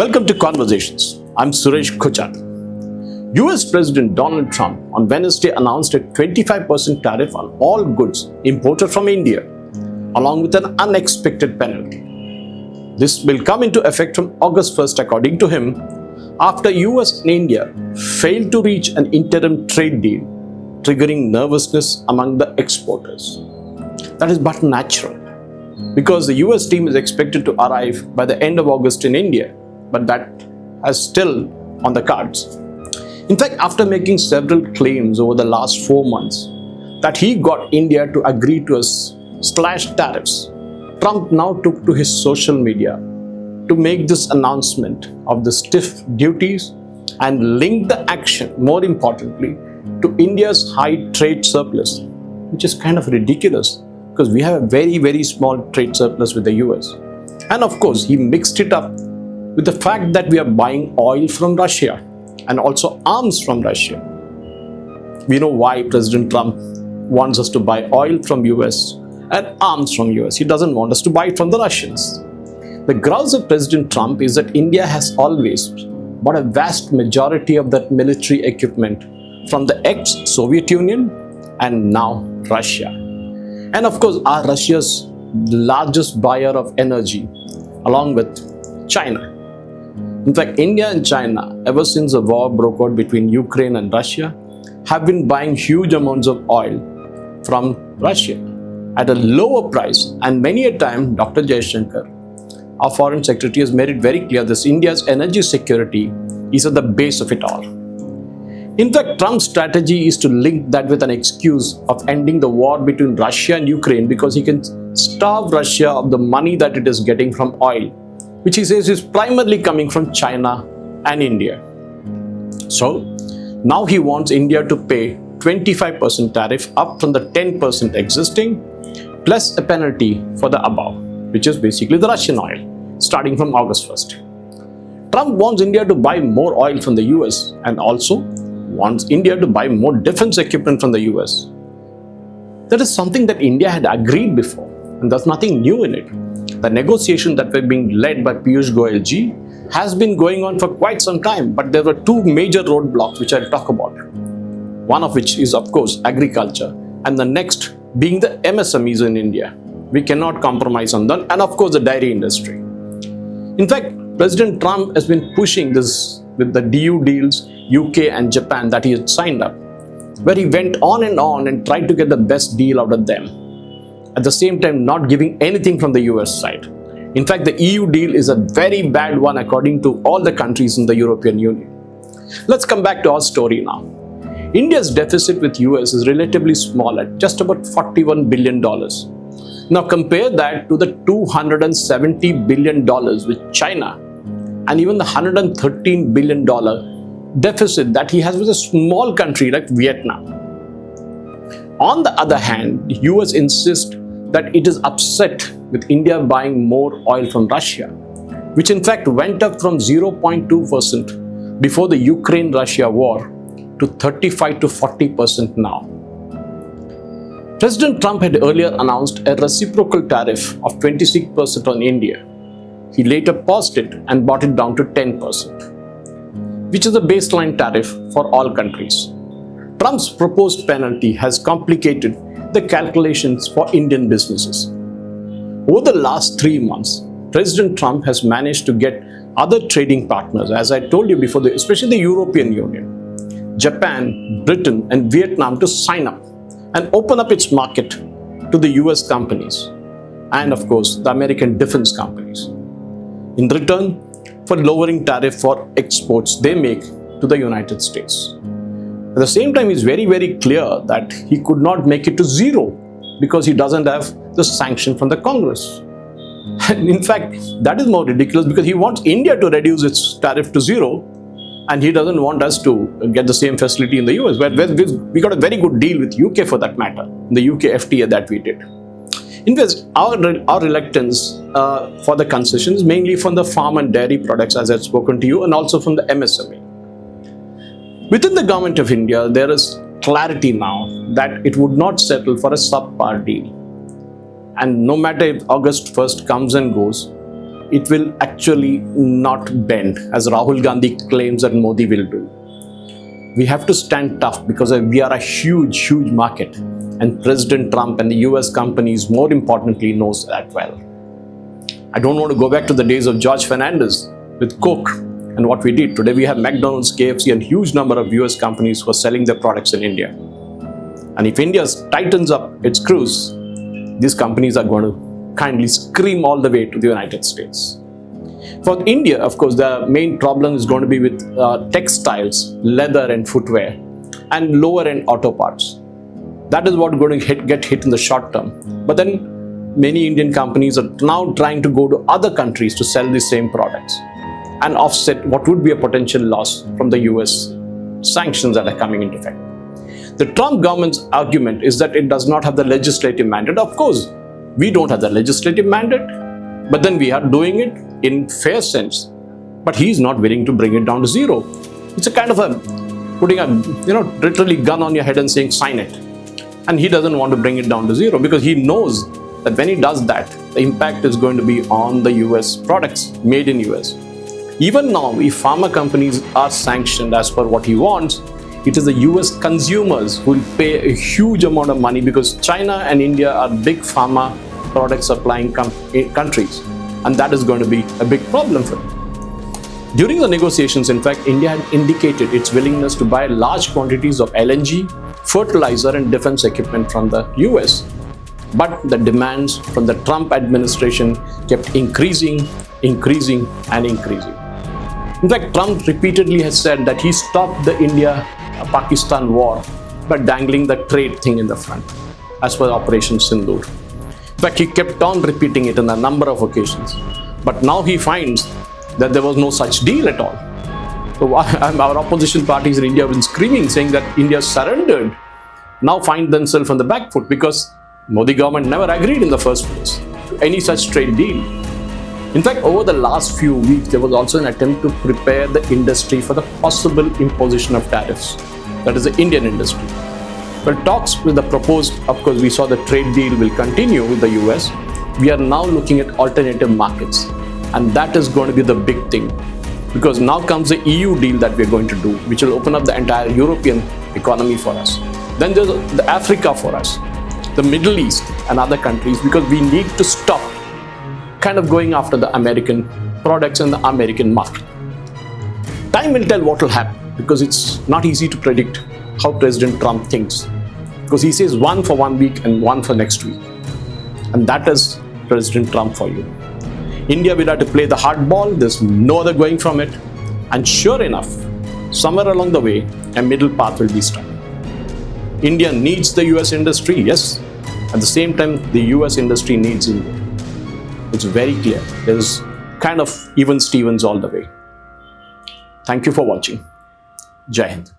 Welcome to Conversations. I'm Suresh Kochattil. US President Donald Trump on Wednesday announced a 25% tariff on all goods imported from India, along with an unexpected penalty. This will come into effect from August 1st, according to him, after US and India failed to reach an interim trade deal, triggering nervousness among the exporters. That is but natural, because the US team is expected to arrive by the end of August in India, but that is still on the cards. In fact, after making several claims over the last 4 months that he got India to agree to slash tariffs, Trump now took to his social media to make this announcement of the stiff duties and link the action, more importantly, to India's high trade surplus, which is kind of ridiculous because we have a very, very small trade surplus with the US. And of course, he mixed it up with the fact that we are buying oil from Russia and also arms from Russia. We know why President Trump wants us to buy oil from US and arms from US. He doesn't want us to buy it from the Russians. The grouse of President Trump is that India has always bought a vast majority of that military equipment from the ex-Soviet Union and now Russia. And of course, are Russia's largest buyer of energy, along with China. In fact, India and China, ever since the war broke out between Ukraine and Russia, have been buying huge amounts of oil from Russia at a lower price. And many a time, Dr. Jaishankar, our foreign secretary, has made it very clear that India's energy security is at the base of it all. In fact, Trump's strategy is to link that with an excuse of ending the war between Russia and Ukraine because he can starve Russia of the money that it is getting from oil, which he says is primarily coming from China and India. So now he wants India to pay 25% tariff up from the 10% existing, plus a penalty for the above, which is basically the Russian oil, starting from August 1st. Trump wants India to buy more oil from the US and also wants India to buy more defense equipment from the US. That is something that India had agreed before, and there's nothing new in it. The negotiation that were being led by Piyush Goyal ji has been going on for quite some time, but there were two major roadblocks which I'll talk about. One of which is, of course, agriculture, and the next being the MSMEs in India. We cannot compromise on that, and of course the dairy industry. In fact, President Trump has been pushing this with the DU deals, UK and Japan that he had signed up, where he went on and tried to get the best deal out of them, at the same time not giving anything from the US side. In fact, the EU deal is a very bad one according to all the countries in the European Union. Let's come back to our story now. India's deficit with US is relatively small at just about $41 billion. Now compare that to the $270 billion with China and even the $113 billion deficit that he has with a small country like Vietnam. On the other hand, US insists that it is upset with India buying more oil from Russia, which in fact went up from 0.2% before the Ukraine-Russia war to 35 to 40% now. President Trump had earlier announced a reciprocal tariff of 26% on India. He later paused it and brought it down to 10%, which is the baseline tariff for all countries. Trump's proposed penalty has complicated the calculations for Indian businesses. Over the last 3 months, President Trump has managed to get other trading partners, as I told you before, especially the European Union, Japan, Britain, and Vietnam to sign up and open up its market to the US companies and, of course, the American defense companies, in return for lowering tariff for exports they make to the United States. At the same time, it's very, very clear that he could not make it to zero because he doesn't have the sanction from the Congress. And in fact, that is more ridiculous because he wants India to reduce its tariff to zero, and he doesn't want us to get the same facility in the US, where we got a very good deal with UK for that matter, the UK FTA that we did. In fact, our reluctance for the concession is mainly from the farm and dairy products, as I've spoken to you, and also from the MSME. Within the government of India, there is clarity now that it would not settle for a subpar deal. And no matter if August 1st comes and goes, it will actually not bend, as Rahul Gandhi claims that Modi will do. We have to stand tough because we are a huge market, and President Trump and the US companies, more importantly, knows that well. I don't want to go back to the days of George Fernandez with Coke and what we did. Today we have McDonald's, KFC, and huge number of US companies who are selling their products in India. And if India tightens up its screws, these companies are going to kindly scream all the way to the United States. For India, of course, the main problem is going to be with textiles, leather and footwear, and lower-end auto parts. That is what is going to get hit in the short term. But then many Indian companies are now trying to go to other countries to sell the same products and offset what would be a potential loss from the US sanctions that are coming into effect. The Trump government's argument is that it does not have the legislative mandate. Of course, we don't have the legislative mandate, but then we are doing it in fair sense. But he is not willing to bring it down to zero. It's a kind of a putting a literally gun on your head and saying sign it. And he doesn't want to bring it down to zero because he knows that when he does that, the impact is going to be on the US products made in US. Even now, if pharma companies are sanctioned as per what he wants, it is the US consumers who will pay a huge amount of money because China and India are big pharma product supplying countries, and that is going to be a big problem for them. During the negotiations, in fact, India had indicated its willingness to buy large quantities of LNG, fertilizer and defense equipment from the US. But the demands from the Trump administration kept increasing. In fact, Trump repeatedly has said that he stopped the India-Pakistan war by dangling the trade thing in the front, as per Operation Sindoor. In fact, he kept on repeating it on a number of occasions. But now he finds that there was no such deal at all. So our opposition parties in India have been screaming, saying that India surrendered, now find themselves on the back foot because Modi government never agreed in the first place to any such trade deal. In fact, over the last few weeks, there was also an attempt to prepare the industry for the possible imposition of tariffs. That is the Indian industry. Well, talks with the proposed, of course, we saw the trade deal will continue with the US. We are now looking at alternative markets. And that is going to be the big thing. Because now comes the EU deal that we're going to do, which will open up the entire European economy for us. Then there's the Africa for us, the Middle East and other countries, because we need to stop kind of going after the American products and the American market. Time will tell what will happen because it's not easy to predict how President Trump thinks, because he says one for 1 week and one for next week. And that is President Trump for you. India will have to play the hard ball. There's no other going from it. And sure enough, somewhere along the way, a middle path will be struck. India needs the US industry, yes. At the same time, the US industry needs India. It's very clear. There's kind of even Stevens all the way. Thank you for watching. Jai Hind.